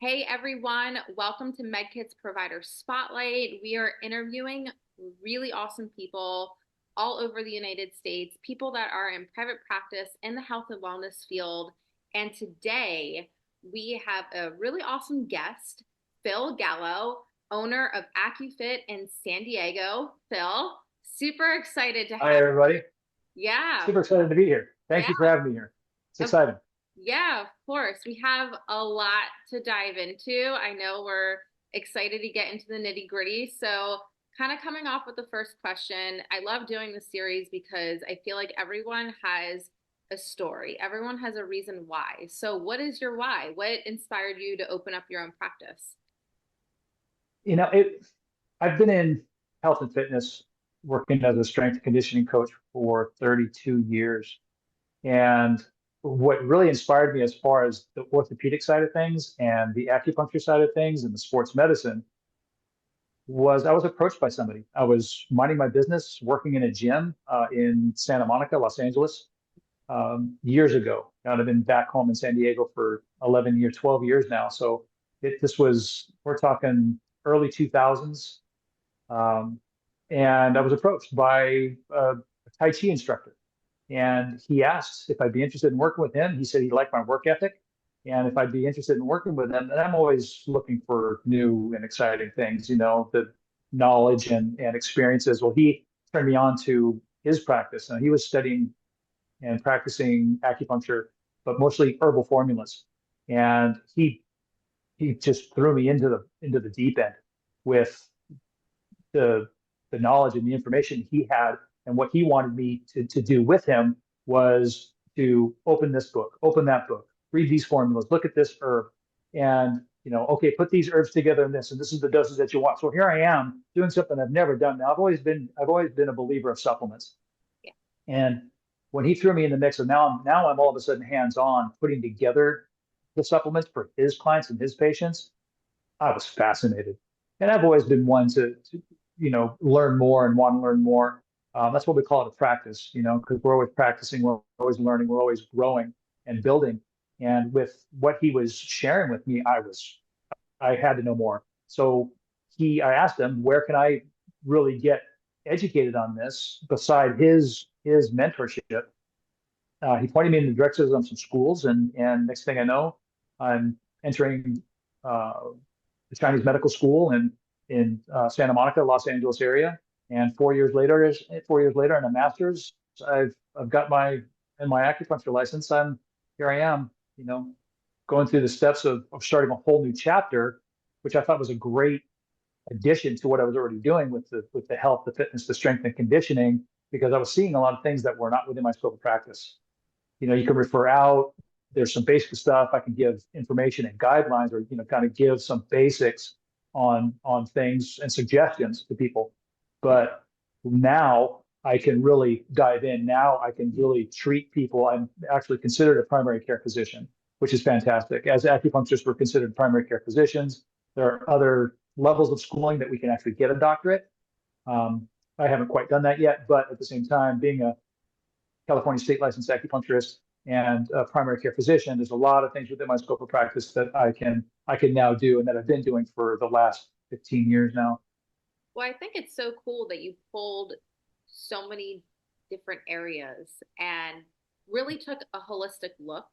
Hey everyone, welcome to Meddkit's Provider Spotlight. We are interviewing really awesome people all over the United States, people that are in private practice in the health and wellness field. And today we have a really awesome guest, Phil Gallo, owner of Acu-Fit in San Diego. Phil, super excited to Hi, have everybody. you. Yeah, Super excited to be here. Thank yeah. you for having me here. It's Of exciting. Yeah, of course. We have a lot to dive into. I know we're excited to get into the nitty gritty. So, kind of coming off with the first question, I love doing this series because I feel like everyone has a story, everyone has a reason why. So, what is your why? What inspired you to open up your own practice? You know, it. I've been in health and fitness, working as a strength and conditioning coach for 32 years. And what really inspired me as far as the orthopedic side of things and the acupuncture side of things and the sports medicine was I was approached by somebody. I was minding my business, working in a gym in Santa Monica, Los Angeles, years ago. And I've been back home in San Diego for 11 years, 12 years now. So this was, we're talking early 2000s. Um, and I was approached by a Tai Chi instructor. And he asked if I'd be interested in working with him. He said he liked my work ethic. And if I'd be interested in working with him, and I'm always looking for new and exciting things, the knowledge and experiences. Well, he turned me on to his practice. And he was studying and practicing acupuncture, but mostly herbal formulas. And he just threw me into the deep end with the the knowledge and the information he had, and what he wanted me to do with him was to open this book, open that book, read these formulas, look at this herb, and okay, put these herbs together in this, and this is the doses that you want. So here I am doing something I've never done. Now I've always been a believer of supplements. Yeah. And when he threw me in the mix, and now I'm all of a sudden hands on putting together the supplements for his clients and his patients, I was fascinated. And I've always been one to learn more and want to learn more. That's what we call it, a practice, because we're always practicing, we're always learning, we're always growing and building. And with what he was sharing with me, I had to know more. So I asked him, where can I really get educated on this beside his mentorship? He pointed me in the directions of some schools, and next thing I know, I'm entering uh, the Chinese medical school in Santa Monica, Los Angeles area. And 4 years later, in a master's, I've got my acupuncture license. Here I am, you know, going through the steps of starting a whole new chapter, which I thought was a great addition to what I was already doing with the health, the fitness, the strength and conditioning, because I was seeing a lot of things that were not within my scope of practice. You can refer out. There's some basic stuff. I can give information and guidelines, or kind of give some basics on things and suggestions to people. But now I can really dive in. Now I can really treat people. I'm actually considered a primary care physician, which is fantastic. As acupuncturists, we're considered primary care physicians. There are other levels of schooling that we can actually get a doctorate. I haven't quite done that yet, but at the same time, being a California state licensed acupuncturist and a primary care physician, there's a lot of things within my scope of practice that I can now do, and that I've been doing for the last 15 years now. Well, I think it's so cool that you pulled so many different areas and really took a holistic look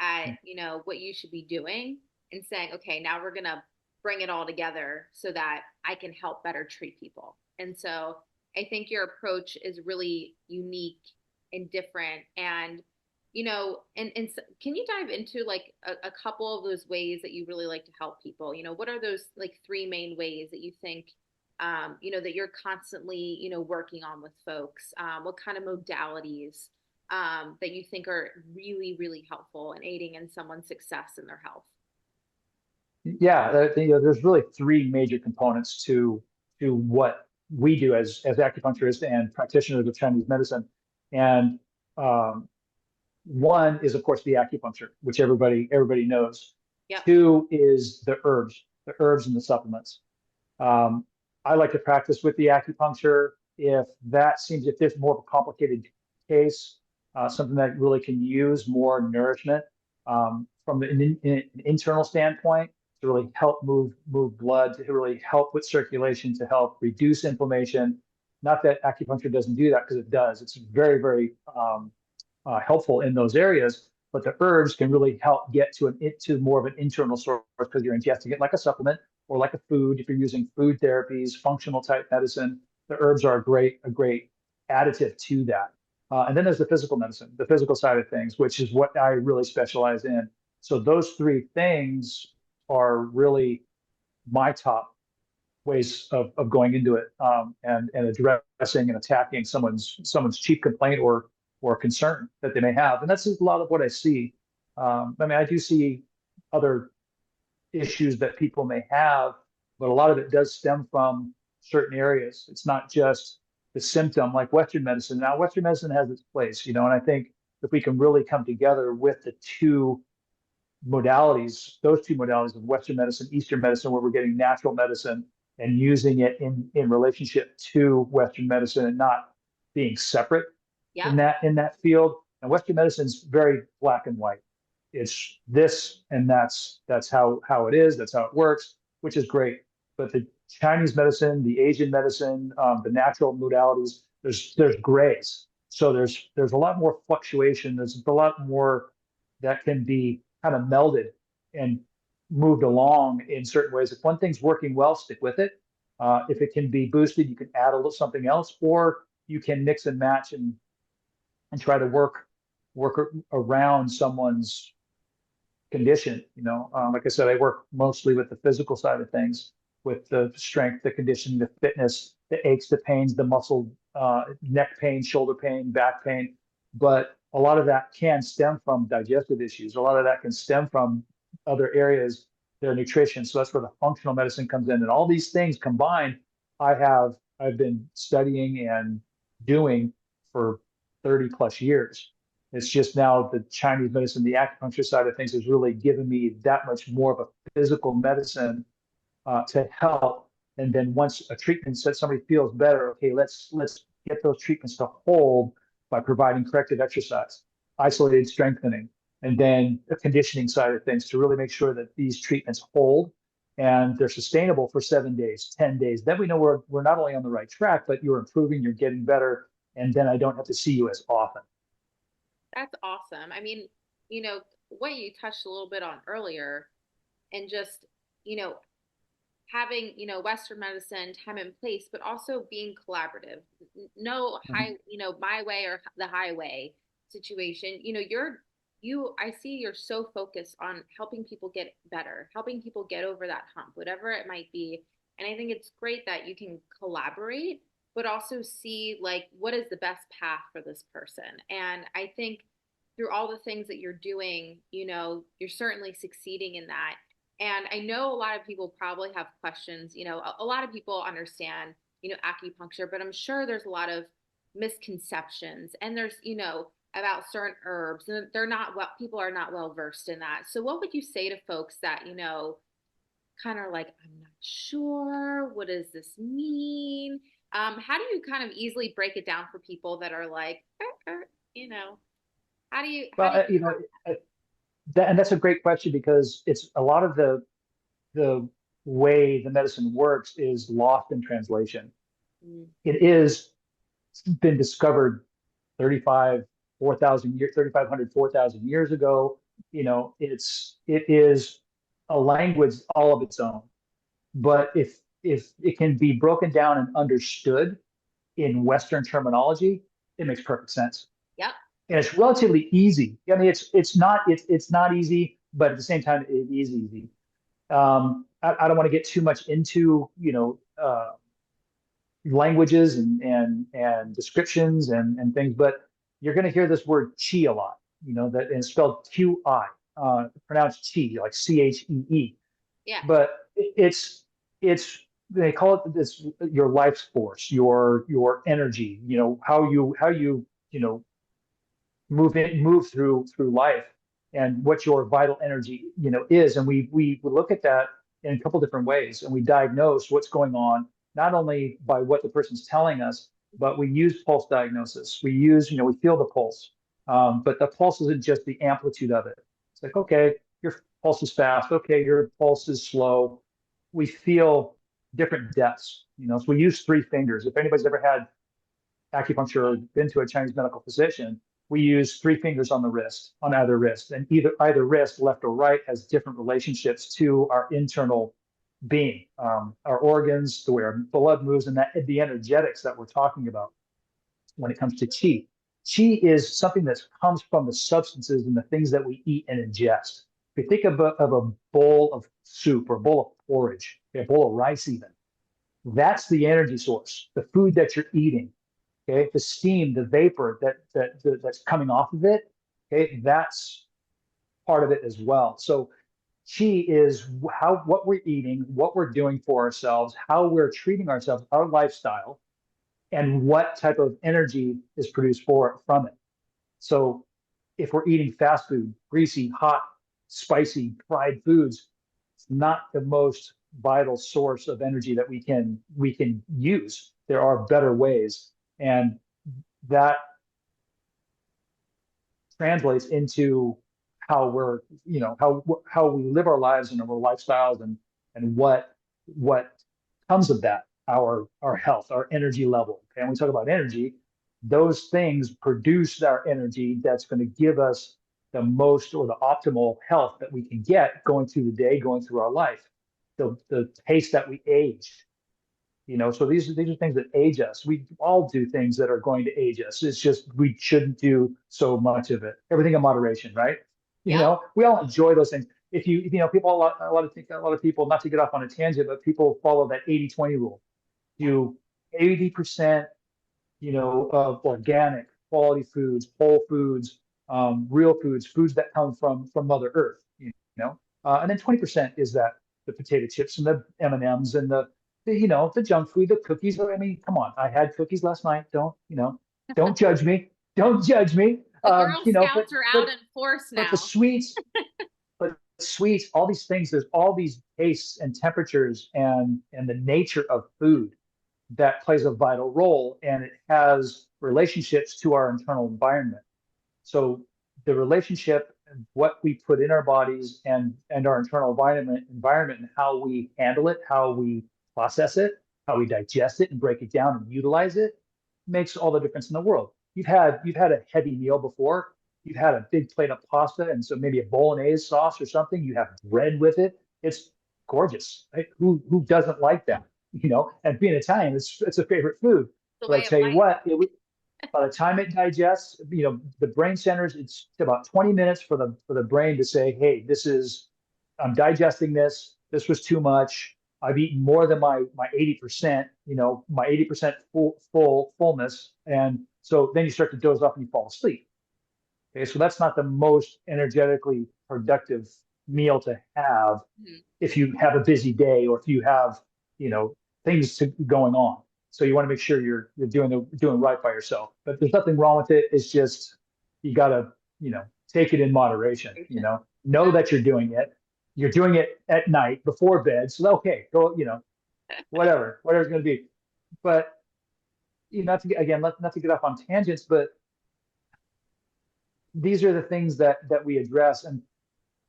at, what you should be doing and saying, okay, now we're going to bring it all together so that I can help better treat people. And so I think your approach is really unique and different. And can you dive into like a couple of those ways that you really like to help people? What are those like three main ways that you think that you're constantly, working on with folks? What kind of modalities that you think are really, really helpful in aiding in someone's success in their health? Yeah, there's really three major components to what we do as acupuncturists and practitioners of Chinese medicine. And um, one is, of course, the acupuncture, which everybody knows. Yep. Two is the herbs and the supplements. Um, I like to practice with the acupuncture. If there's more of a complicated case, something that really can use more nourishment from an internal standpoint, to really help move blood, to really help with circulation, to help reduce inflammation. Not that acupuncture doesn't do that, because it does. It's very, very helpful in those areas. But the herbs can really help get to more of an internal source, because you're ingesting it like a supplement or like a food. If you're using food therapies, functional type medicine, the herbs are a great additive to that. And then there's the physical medicine, the physical side of things, which is what I really specialize in. So those three things are really my top ways of going into it, and addressing and attacking someone's chief complaint or concern that they may have. And that's a lot of what I see. I mean, I do see other issues that people may have, but a lot of it does stem from certain areas. It's not just the symptom like Western medicine. Now, Western medicine has its place, and I think if we can really come together with the those two modalities of Western medicine, Eastern medicine, where we're getting natural medicine and using it in relationship to Western medicine and not being separate Yep. in that field. And Western medicine is very black and white. It's this and that's how it is. That's how it works, which is great. But the Chinese medicine, the Asian medicine, the natural modalities, there's grays. So there's a lot more fluctuation. There's a lot more that can be kind of melded and moved along in certain ways. If one thing's working well, stick with it. If it can be boosted, you can add a little something else, or you can mix and match and try to work around someone's condition. Like I said, I work mostly with the physical side of things, with the strength, the conditioning, the fitness, the aches, the pains, the muscle, neck pain, shoulder pain, back pain. But a lot of that can stem from digestive issues. A lot of that can stem from other areas, their nutrition. So that's where the functional medicine comes in. And all these things combined, I've been studying and doing for 30 plus years. It's just now the Chinese medicine, the acupuncture side of things has really given me that much more of a physical medicine to help. And then once a treatment says somebody feels better, okay, let's get those treatments to hold by providing corrective exercise, isolated strengthening, and then the conditioning side of things to really make sure that these treatments hold and they're sustainable for 7 days, 10 days. Then we know we're not only on the right track, but you're improving, you're getting better, and then I don't have to see you as often. That's awesome. I mean, what you touched a little bit on earlier, and just, you know, having, Western medicine time and place, but also being collaborative. No Mhm. my way or the highway situation. I see you're so focused on helping people get better, helping people get over that hump, whatever it might be. And I think it's great that you can collaborate, but also see like what is the best path for this person. And I think through all the things that you're doing, you're certainly succeeding in that. And I know a lot of people probably have questions. A lot of people understand, acupuncture, but I'm sure there's a lot of misconceptions. And there's, about certain herbs, and they're not well, people are not well versed in that. So, what would you say to folks that, kind of like, I'm not sure, what does this mean? How do you kind of easily break it down for people that are like, you know, how Well, do you, uh, and that's a great question, because it's a lot of the way the medicine works is lost in translation. mm, It is been discovered 35, 4,000 years, 3,500, 4,000 years ago. It is a language all of its own. But if it can be broken down and understood in Western terminology, it makes perfect sense. yep, And it's relatively easy. I mean, it's not easy, but at the same time, it is easy. I don't want to get too much into languages and descriptions and things, but you're going to hear this word chi a lot. That and it's spelled QI, pronounced chi, like CHEE. yeah, But it's they call it this your life force, your energy. How you move through life, and what your vital energy is. And we look at that in a couple different ways, and we diagnose what's going on, not only by what the person's telling us, but we use pulse diagnosis. We feel the pulse, but the pulse isn't just the amplitude of it. It's like, okay, you're pulse is fast. Okay, your pulse is slow. We feel different depths. So we use three fingers. If anybody's ever had acupuncture or been to a Chinese medical physician, we use three fingers on the wrist, on either wrist, and either wrist, left or right, has different relationships to our internal being, our organs, the way our blood moves, and that the energetics that we're talking about when it comes to qi. Qi is something that comes from the substances and the things that we eat and ingest. If you think of a bowl of soup or a bowl of porridge, a bowl of rice even, that's the energy source, the food that you're eating. Okay, the steam, the vapor that's coming off of it. Okay, that's part of it as well. So qi is what we're eating, what we're doing for ourselves, how we're treating ourselves, our lifestyle, and what type of energy is produced from it. So if we're eating fast food, greasy, hot, spicy, fried foods, it's not the most vital source of energy that we can use. There are better ways, and that translates into how we're, how we live our lives and our lifestyles, and what comes of that, our health, our energy level. Okay, and we talk about energy, those things produce our energy that's going to give us the most or the optimal health that we can get going through the day, going through our life. The pace that we age, so these are things that age us. We all do things that are going to age us. It's just we shouldn't do so much of it. Everything in moderation, right? Yep. We all enjoy those things. If people, a lot of people, not to get off on a tangent, but people follow that 80-20 rule. Do 80%, of organic quality foods, whole foods, real foods, foods that come from Mother Earth, and then 20% is that the potato chips and the M&Ms and the junk food, the cookies. I mean, come on, I had cookies last night. Don't judge me. Don't judge me. The Girl But Scouts are out in force but the now. sweets, all these things. There's all these tastes and temperatures and the nature of food that plays a vital role, and it has relationships to our internal environment. So the relationship and what we put in our bodies and our internal environment and how we handle it, how we process it, how we digest it and break it down and utilize it makes all the difference in the world. You've had a heavy meal before. You've had a big plate of pasta and so maybe a bolognese sauce or something. You have bread with it. It's gorgeous. Right? Who doesn't like that? And being Italian, it's a favorite food. The But I way of tell you life. what, by the time it digests, the brain centers, it's about 20 minutes for the brain to say, hey, I'm digesting this. This was too much. I've eaten more than my 80%, my 80% fullness. And so then you start to doze off and you fall asleep. Okay, so that's not the most energetically productive meal to have Mhm. if you have a busy day or if you have, you know, going on. So you want to make sure you're doing right by yourself. But there's nothing wrong with it. It's just you gotta, take it in moderation, know Yeah. that you're doing it. You're doing it at night before bed. So okay, go, whatever's gonna be. But not to get again, not to get off on tangents, but these are the things that we address. And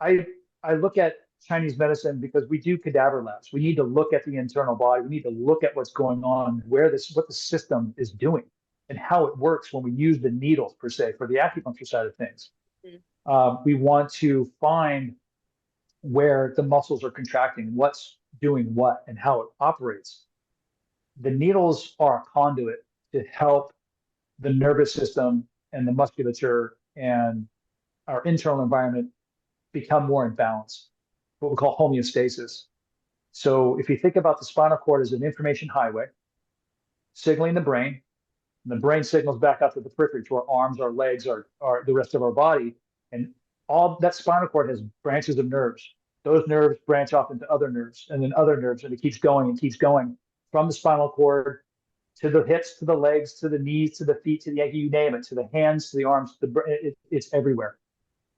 I I look at Chinese medicine because we do cadaver labs. We need to look at the internal body. We need to look at what's going on, what the system is doing, and how it works when we use the needles per se for the acupuncture side of things. Mhm. We want to find where the muscles are contracting, what's doing what, and how it operates. The needles are a conduit to help the nervous system and the musculature and our internal environment become more in balance, what we call homeostasis. So if you think about the spinal cord as an information highway, signaling the brain, and the brain signals back out to the periphery, to our arms, our legs, our the rest of our body, and all that spinal cord has branches of nerves. Those nerves branch off into other nerves, and then other nerves, and it keeps going and keeps going from the spinal cord to the hips, to the legs, to the knees, to the feet, to the ankle, you name it, to the hands, to the arms, it's everywhere.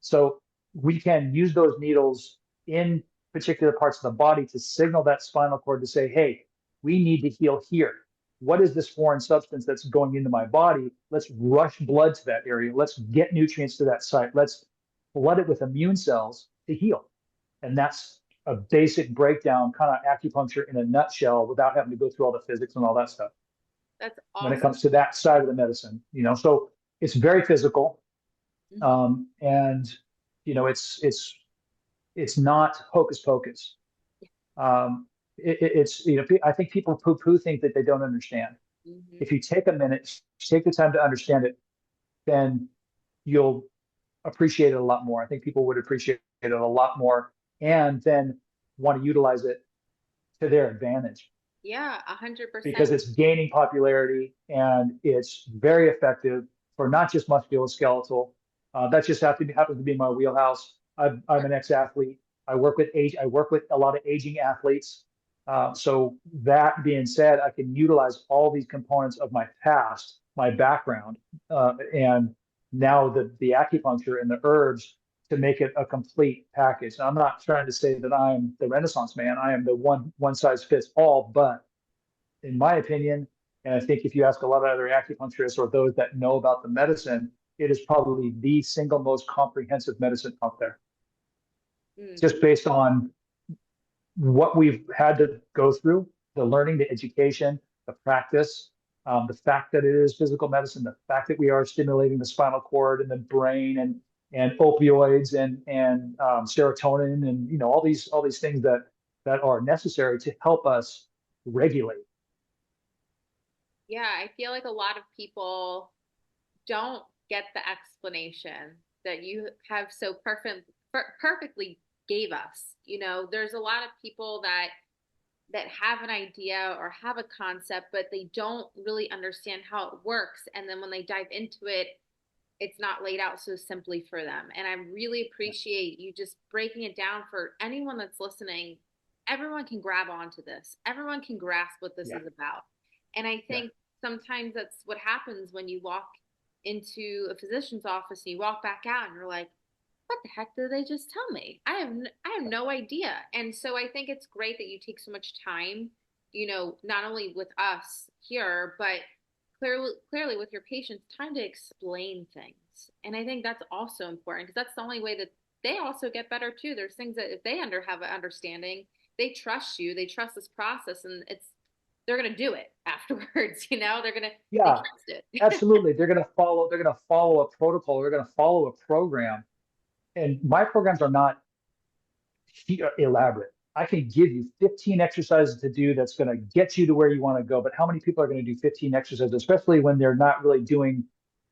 So we can use those needles in particular parts of the body to signal that spinal cord to say, hey, we need to heal here. What is this foreign substance that's going into my body? Let's rush blood to that area. Let's get nutrients to that site. Let's flood it with immune cells to heal. And that's a basic breakdown, kind of acupuncture in a nutshell, without having to go through all the physics and all that stuff That's when it awesome. comes to that side of the medicine. So it's very physical, Mhm. and it's not hocus pocus. Um, it's I think people poo-poo think that they don't understand. Mhm. If you take a minute, take the time to understand it, then you'll appreciate it a lot more. I think people would appreciate it a lot more, and then want to utilize it to their advantage Yeah, 100%. because it's gaining popularity and it's very effective for not just musculoskeletal. That just happens to be my wheelhouse. I'm an ex-athlete. I work with a lot of aging athletes. So that being said, I can utilize all these components of my past, my background, and now the acupuncture and the herbs to make it a complete package. And I'm not trying to say that I'm the Renaissance man. I am the one size fits all, but in my opinion, and I think if you ask a lot of other acupuncturists or those that know about the medicine, it is probably the single most comprehensive medicine out there, Mm. just based on what we've had to go through, the learning, the education, the practice, the fact that it is physical medicine, the fact that we are stimulating the spinal cord and the brain and opioids and serotonin and all these things that are necessary to help us regulate. Yeah, I feel like a lot of people don't get the explanation that you have so perfectly gave us. There's a lot of people that have an idea or have a concept, but they don't really understand how it works. And then when they dive into it, it's not laid out so simply for them. And I really appreciate you just breaking it down for anyone that's listening. Everyone can grab onto this, everyone can grasp what this Yeah, is about. And I yeah. think sometimes that's what happens when you walk into a physician's office and you walk back out and you're like, what the heck did they just tell me? I have no idea. And so I think it's great that you take so much time, not only with us here, but clearly with your patients, time to explain things. And I think that's also important because that's the only way that they also get better too. There's things that if they have an understanding, they trust you, they trust this process, and they're gonna do it afterwards. They Yeah, trust it. absolutely. They're gonna follow a protocol. They're gonna follow a program. And my programs are not elaborate. I can give you 15 exercises to do that's going to get you to where you want to go. But how many people are going to do 15 exercises, especially when they're not really doing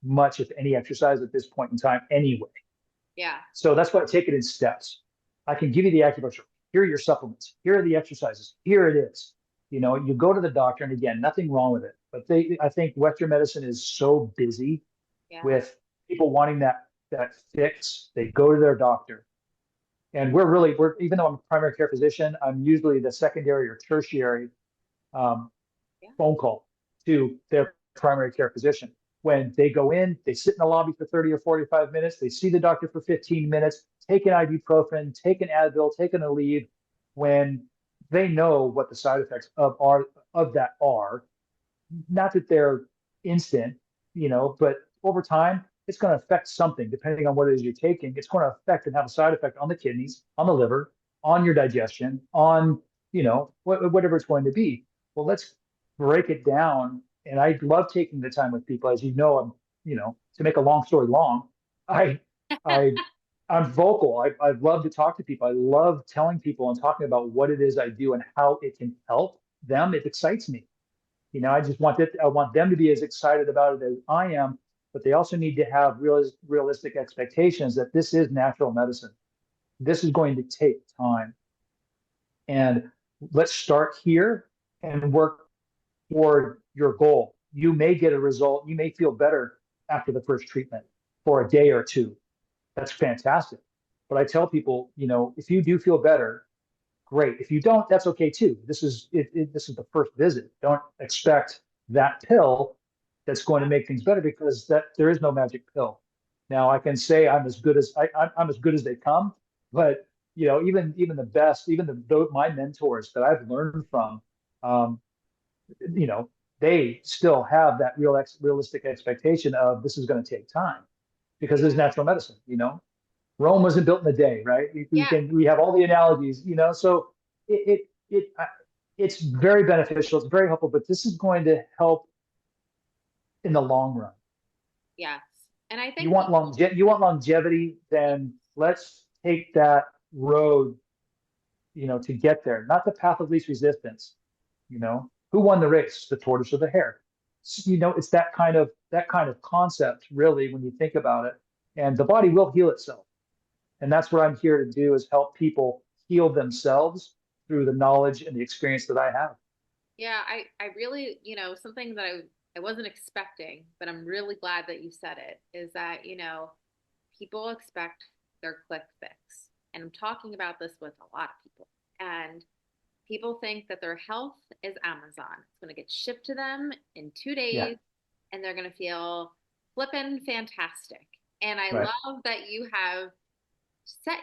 much, if any, exercise at this point in time anyway? Yeah. So that's why I take it in steps. I can give you the acupuncture. Here are your supplements. Here are the exercises. Here it is. You go to the doctor, and again, nothing wrong with it. But I think Western medicine is so busy Yeah. with people wanting that fix. They go to their doctor, and we're even though I'm a primary care physician, I'm usually the secondary or tertiary um, Yeah. phone call to their primary care physician. When they go in, they sit in the lobby for 30 or 45 minutes. They see the doctor for 15 minutes, take an ibuprofen, take an Advil, take an Aleve. When they know what the side effects of that are, not that they're instant, but over time, it's going to affect something depending on what it is you're taking. It's going to affect and have a side effect on the kidneys, on the liver, on your digestion, on, whatever it's going to be. Well, let's break it down. And I love taking the time with people. As you know, to make a long story long, I, I, I'm vocal. I love to talk to people. I love telling people and talking about what it is I do and how it can help them. It excites me. I want them to be as excited about it as I am, but they also need to have realistic expectations that this is natural medicine. This is going to take time. And let's start here and work toward your goal. You may get a result. You may feel better after the first treatment for a day or two. That's fantastic. But I tell people, if you do feel better, great. If you don't, that's okay too. This is the first visit. Don't expect that pill that's going to make things better because that there is no magic pill. Now I can say I'm as good as they come, but even the best, even my mentors that I've learned from, um, you know, they still have that realistic expectation of this is going to take time because it's Yeah. natural medicine. Rome wasn't built in a day, right? Yeah. We have all the analogies, so it's very beneficial. It's very helpful, but this is going to help in the long run. Yes. And I You think want people, you want longevity, then let's take that road, to get there, not the path of least resistance. Who won the race, the tortoise or the hare? It's that kind of concept, really, when you think about it. And the body will heal itself. And that's what I'm here to do, is help people heal themselves through the knowledge and the experience that I have. yeah, I really, something that I wasn't expecting, but I'm really glad that you said it, is that, people expect their quick fix. And I'm talking about this with a lot of people. And people think that their health is Amazon. It's going to get shipped to them in two Yeah, days and they're going to feel flippin' fantastic. And I right. love that you have set,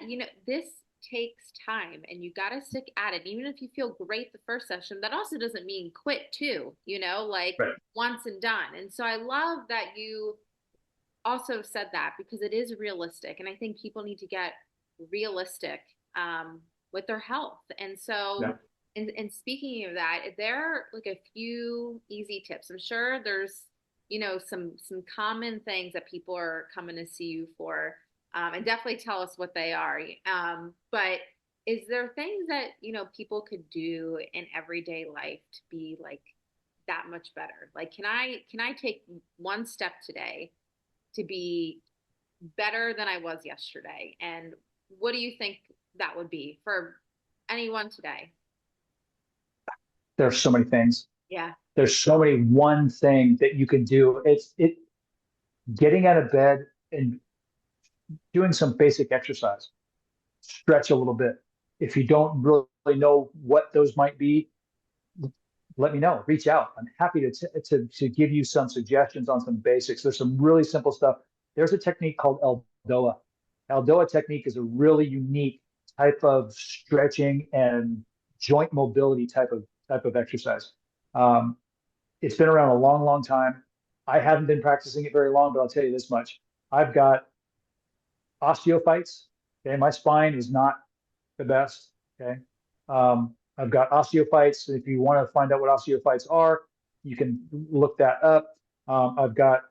this takes time and you got to stick at it. Even if you feel great the first session, that also doesn't mean quit too, like Right. once and done. And so I love that you also said that because it is realistic. And I think people need to get realistic with their health. And so, Yeah. and speaking of that, there are like a few easy tips. I'm sure there's, some common things that people are coming to see you for. And definitely tell us what they are. But is there things that, people could do in everyday life to be like that much better? Like, can I take one step today to be better than I was yesterday? And what do you think that would be for anyone today? There's so many things. Yeah. There's so many one thing that you can do. It's getting out of bed and doing some basic exercise, stretch a little bit. If you don't really know what those might be, let me know. Reach out. I'm happy to give you some suggestions on some basics. There's some really simple stuff. There's a technique called Eldoa. Eldoa technique is a really unique type of stretching and joint mobility type of exercise. Um, it's been around a long, long time. I haven't been practicing it very long, but I'll tell you this much: I've got osteophytes. Okay, my spine is not the best. Okay. I've got osteophytes. If you want to find out what osteophytes are, you can look that up. I've got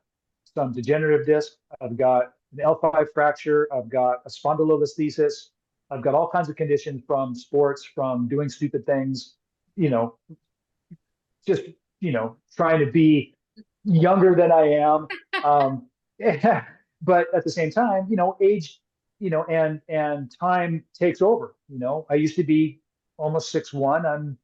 some degenerative disc. I've got an L5 fracture. I've got a spondylolisthesis. I've got all kinds of conditions from sports, from doing stupid things, you know, just, trying to be younger than I am. Um, but at the same time, age, and time takes over. I used to be almost 6'1".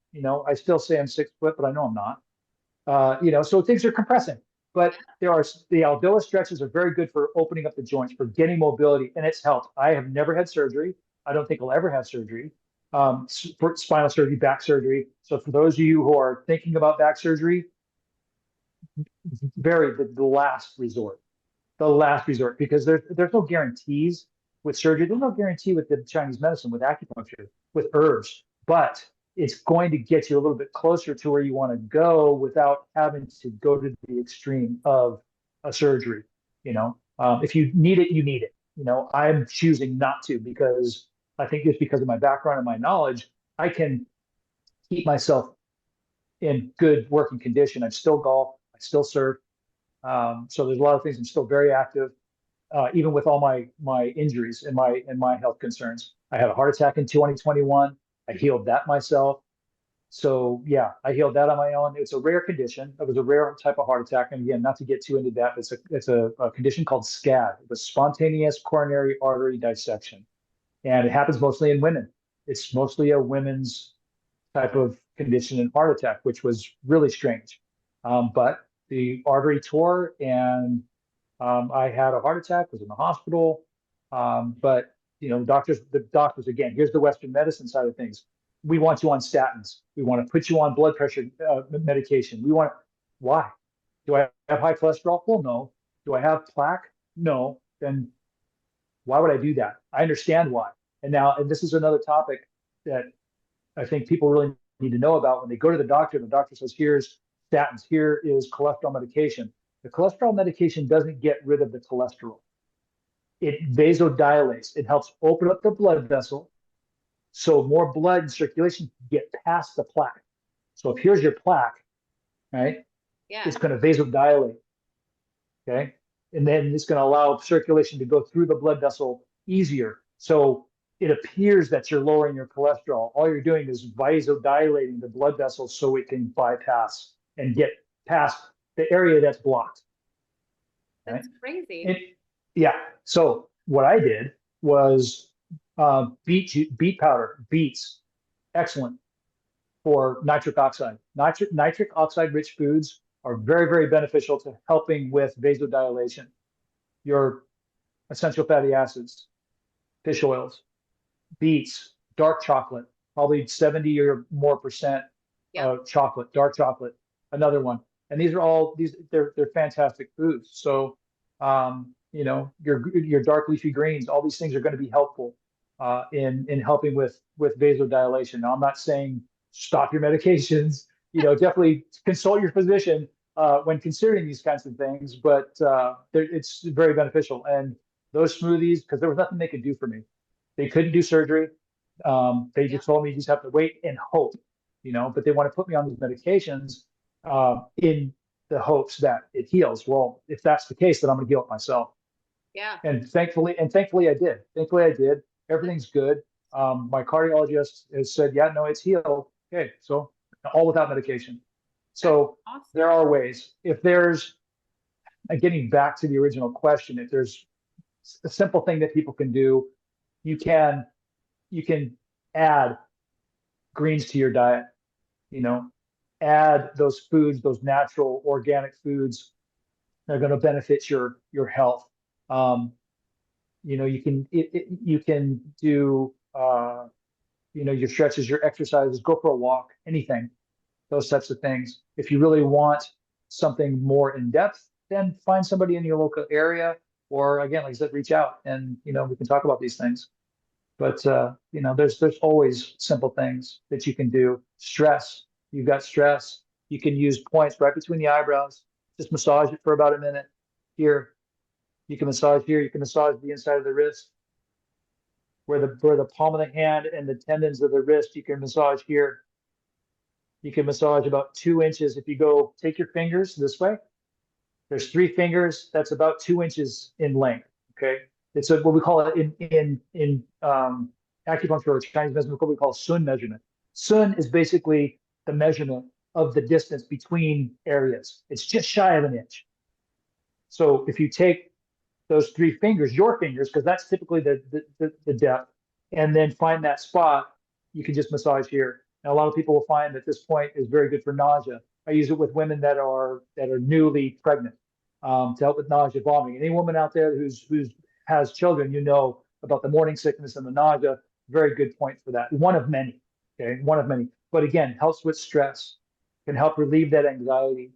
I still say I'm 6 foot, but I know I'm not. So things are compressing. But the Aldoa stretches are very good for opening up the joints, for getting mobility, and it's helped. I have never had surgery. I don't think I'll ever have surgery, for spinal surgery, back surgery. So for those of you who are thinking about back surgery, the last resort, because there's no guarantees with surgery. There's no guarantee with the Chinese medicine, with acupuncture, with herbs, but it's going to get you a little bit closer to where you want to go without having to go to the extreme of a surgery. If you need it, you need it. I'm choosing not to, because I think it's because of my background and my knowledge, I can keep myself in good working condition. I still golf, I still surf. So there's a lot of things. I'm still very active, even with all my injuries and my health concerns. I had a heart attack in 2021. I healed that myself. So yeah, I healed that on my own. It's a rare condition. It was a rare type of heart attack. And again, not to get too into that, it's a condition called SCAD. It was spontaneous coronary artery dissection, and it happens mostly in women. It's mostly a women's type of condition and heart attack, which was really strange. But the artery tore, and I had a heart attack, was in the hospital. But the doctors again, here's the Western medicine side of things. We want you on statins. We want to put you on blood pressure medication. Why? Do I have high cholesterol? Well, no. Do I have plaque? No. Then why would I do that? I understand why. And this is another topic that I think people really need to know about. When they go to the doctor, the doctor says, here's statins, here is cholesterol medication. The cholesterol medication doesn't get rid of the cholesterol. It vasodilates. It helps open up the blood vessel so more blood and circulation can get past the plaque. So if here's your plaque, right, Yeah. it's going to vasodilate, okay? And then it's going to allow circulation to go through the blood vessel easier. So it appears that you're lowering your cholesterol. All you're doing is vasodilating the blood vessel so it can bypass and get past the area that's blocked, right? That's crazy. And yeah. So what I did was beet powder, beets, excellent for nitric oxide. Nitric oxide rich foods are very, very beneficial to helping with vasodilation. Your essential fatty acids, fish oils, beets, dark chocolate, probably 70 or more percent Yep. chocolate, dark chocolate, another one. And these are all they're fantastic foods. So your dark leafy greens, all these things are going to be helpful in helping with vasodilation. Now, I'm not saying stop your medications. Definitely consult your physician when considering these kinds of things, but it's very beneficial. And those smoothies, because there was nothing they could do for me. They couldn't do surgery. They Yep. just told me you just have to wait and hope, but they want to put me on these medications in the hopes that it heals. Well, if that's the case, then I'm going to heal it myself. Yeah. And thankfully I did. Thankfully I did. Everything's good. My cardiologist has said, yeah, no, it's healed. Okay. So all without medication. That's So there awesome. are ways. If there's, getting back to the original question, if there's a simple thing that people can do, you can you can add greens to your diet, you know, add those foods, those natural organic foods that are going to benefit your health. Um, you can do your stretches, your exercises, go for a walk, anything, those types of things. If you really want something more in depth, then find somebody in your local area, or again, like I said, reach out and we can talk about these things. But there's always simple things that you can do. Stress, you've got stress. You can use points right between the eyebrows. Just massage it for about a minute. Here, you can massage here. You can massage the inside of the wrist, where the palm of the hand and the tendons of the wrist. You can massage here. You can massage about 2 inches. If you go, take your fingers this way. There's 3 fingers. That's about 2 inches in length. Okay, it's what we call it in acupuncture or Chinese medicine. What we call sun measurement. Sun is basically the measurement of the distance between areas. It's just shy of an inch. So if you take those 3 fingers, your fingers, because that's typically the depth, and then find that spot, you can just massage here. Now, a lot of people will find that this point is very good for nausea. I use it with women that are newly pregnant to help with nausea, vomiting. Any woman out there who's has children, about the morning sickness and the nausea. Very good point for that. One of many. Okay, one of many. But again, helps with stress, can help relieve that anxiety.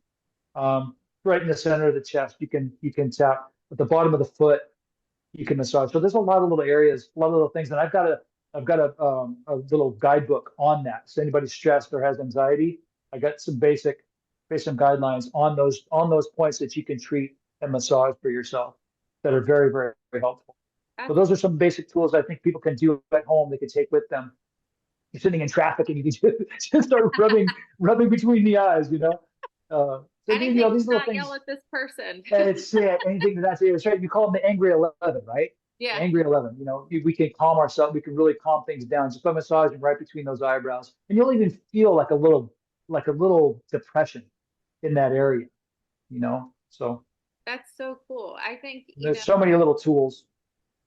Right in the center of the chest, you can tap at the bottom of the foot. You can massage. So there's a lot of little areas, a lot of little things, and I've got a little guidebook on that. So anybody stressed or has anxiety, I got some basic guidelines on those points that you can treat and massage for yourself that are very, very, very helpful. So That's those are some basic tools I think people can do at home. They can take with them. You're sitting in traffic and you can just start rubbing between the eyes. So anything to these little not yell things. at this person. And it's anything that's right. You call them the angry 11, right? The Yeah. angry 11. We can calm ourselves. We can really calm things down just by massaging right between those eyebrows, and you'll even feel like a little depression in that area. So That's so cool. I think, there's so many little tools.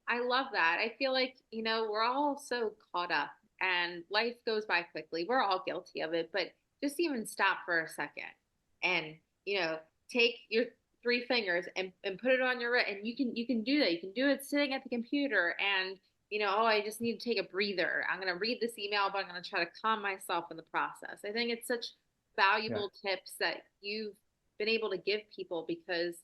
I love that. I feel like, we're all so caught up and life goes by quickly. We're all guilty of it, but just even stop for a second and, take your 3 fingers and put it on your wrist, and you can do that. You can do it sitting at the computer and, oh, I just need to take a breather. I'm going to read this email, but I'm going to try to calm myself in the process. I think it's such Yeah. valuable tips that you've been able to give people because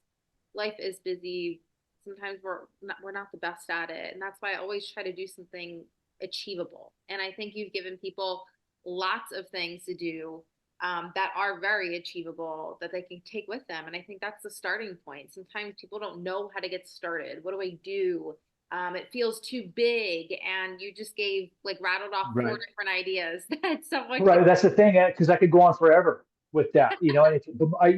life is busy. Sometimes we're not the best at it, and that's why I always try to do something achievable. And I think you've given people lots of things to do that are very achievable that they can take with them. And I think that's the starting point. Sometimes people don't know how to get started. What do I do? It feels too big, and you just gave like rattled off four Right. different ideas that someone could. Right. That's the thing, because I could go on forever with that, and if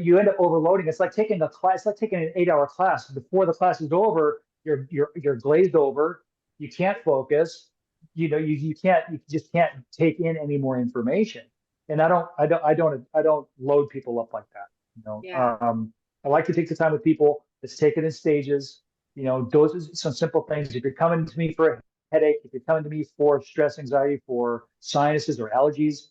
you end up overloading, it's like taking a class, it's like taking an 8 hour class. Before the class is over, you're glazed over. You can't focus. You just can't take in any more information. And I don't load people up like that. You know, Yeah. I like to take the time with people. Let's take it in stages. Those are some simple things. If you're coming to me for a headache, if you're coming to me for stress, anxiety, for sinuses or allergies,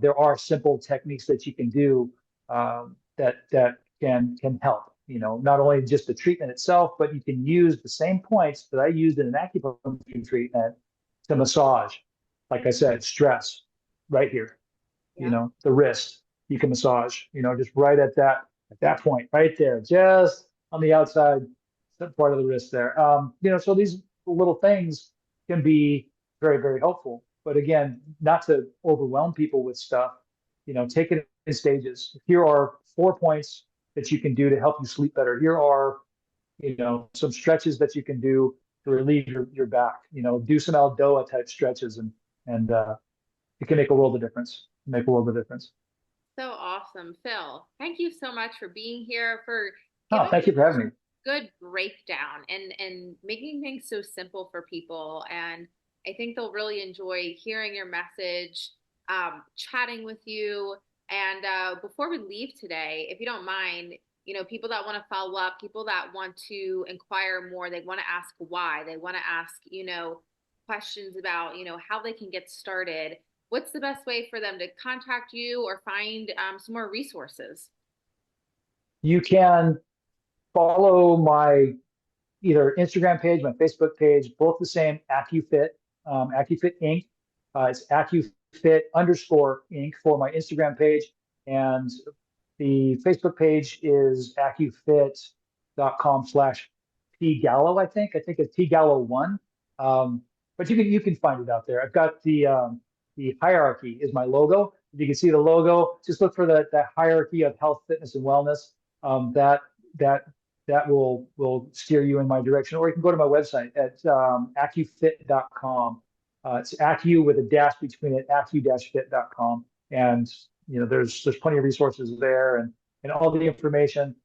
there are simple techniques that you can do that can help. Not only just the treatment itself, but you can use the same points that I used in an acupuncture treatment to massage. Like I said, stress right here. Yeah. The wrist you can massage. Just right at that point, right there, just on the outside part of the wrist there. So these little things can be very, very helpful. But again, not to overwhelm people with stuff. Take it in stages. Here are 4 points that you can do to help you sleep better. Here are, some stretches that you can do to relieve your back. Do some Aldoa type stretches, and it can make a world of difference. Make a world of difference. So awesome. Phil, thank you so much for being here, for Oh, giving thank you for having me. good breakdown and making things so simple for people. And I think they'll really enjoy hearing your message, chatting with you. And before we leave today, if you don't mind, people that want to follow up, people that want to inquire more, they want to ask why, they want to ask, questions about, how they can get started. What's the best way for them to contact you or find some more resources? You can follow my either Instagram page, my Facebook page, both the same, Acu-Fit, Acu-Fit Inc. It's Acu-Fit_Inc. for my Instagram page. And the Facebook page is acufit.com/P Gallo, I think. I think it's P Gallo one. But you can find it out there. I've got the hierarchy is my logo. If you can see the logo, just look for the hierarchy of health, fitness, and wellness. That that will steer you in my direction. Or you can go to my website at acufit.com. It's acu with a dash between it, acu-fit.com. And there's plenty of resources there, and all the information.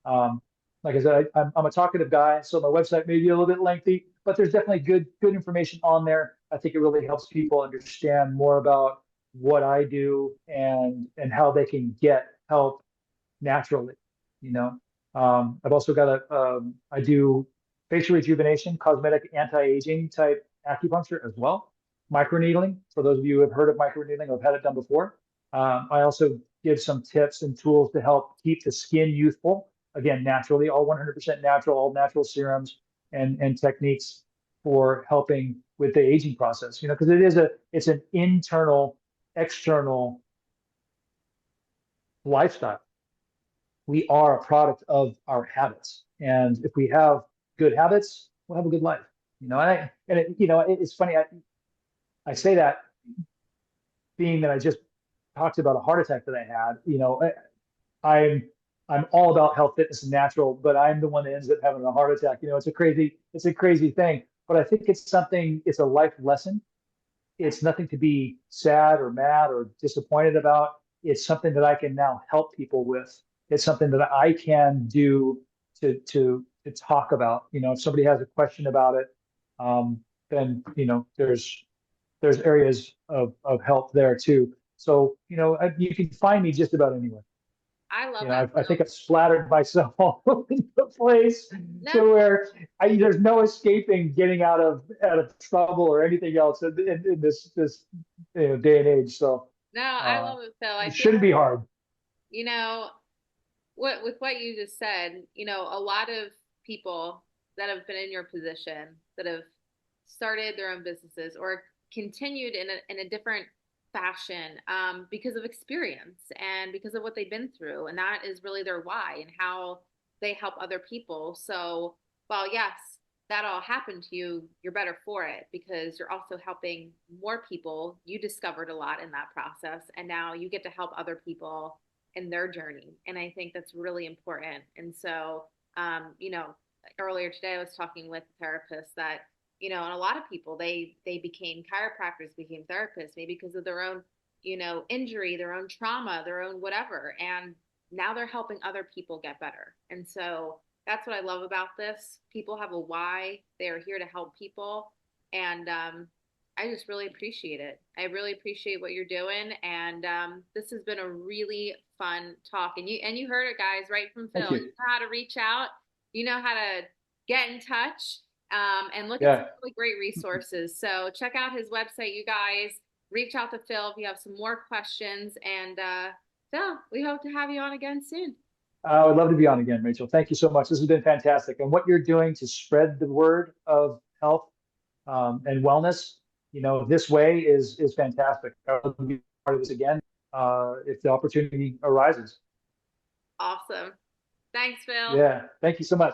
Um, like I said, I'm a talkative guy, so my website may be a little bit lengthy, but there's definitely good information on there. I think it really helps people understand more about what I do and how they can get help naturally. You know, I've also got I do facial rejuvenation, cosmetic anti-aging type acupuncture as well. Microneedling, for those of you who have heard of microneedling or have had it done before. I also give some tips and tools to help keep the skin youthful. Again, naturally, all 100% natural, all natural serums and techniques for helping with the aging process. Because it's an internal, external lifestyle. We are a product of our habits. And if we have good habits, we'll have a good life. It's funny. I say that being that I just talked about a heart attack that I had. I'm I'm all about health, fitness, and natural, but I'm the one that ends up having a heart attack. It's a crazy thing. But I think it's a life lesson. It's nothing to be sad or mad or disappointed about. It's something that I can now help people with. It's something that I can do to talk about. If somebody has a question about it, then there's areas of help there too. So you can find me just about anywhere. I love that, I think Phil. I've splattered myself all over the place No, to where there's no escaping getting out of trouble or anything else in this day and age. So no, I love it, Phil. I it think, shouldn't be hard. you know, what with what you just said, a lot of people that have been in your position that have started their own businesses or continued in a different fashion because of experience and because of what they've been through, and that is really their why and how they help other people. So, while yes, that all happened to you, you're better for it because you're also helping more people. You discovered a lot in that process, and now you get to help other people in their journey. And I think that's really important. And so, you know, earlier today I was talking with a therapist that, you know, and a lot of people they became chiropractors, became therapists, maybe because of their own, you know, injury, their own trauma, their own whatever, and now they're helping other people get better. And so that's what I love about this. People have a why. They are here to help people, and I just really appreciate it. I really appreciate what you're doing, and this has been a really fun talk. And you heard it, guys, right from Phil. Thank You you. know how to reach out. You know how to get in touch, and look at some Yeah. really great resources. So check out his website, you guys. Reach out to Phil if you have some more questions, and Phil, we hope to have you on again soon. I would love to be on again, Rachel. Thank you so much. This has been fantastic. And what you're doing to spread the word of health and wellness, this way is fantastic. I would love to be part of this again if the opportunity arises. Awesome. Thanks, Phil. Yeah. Thank you so much.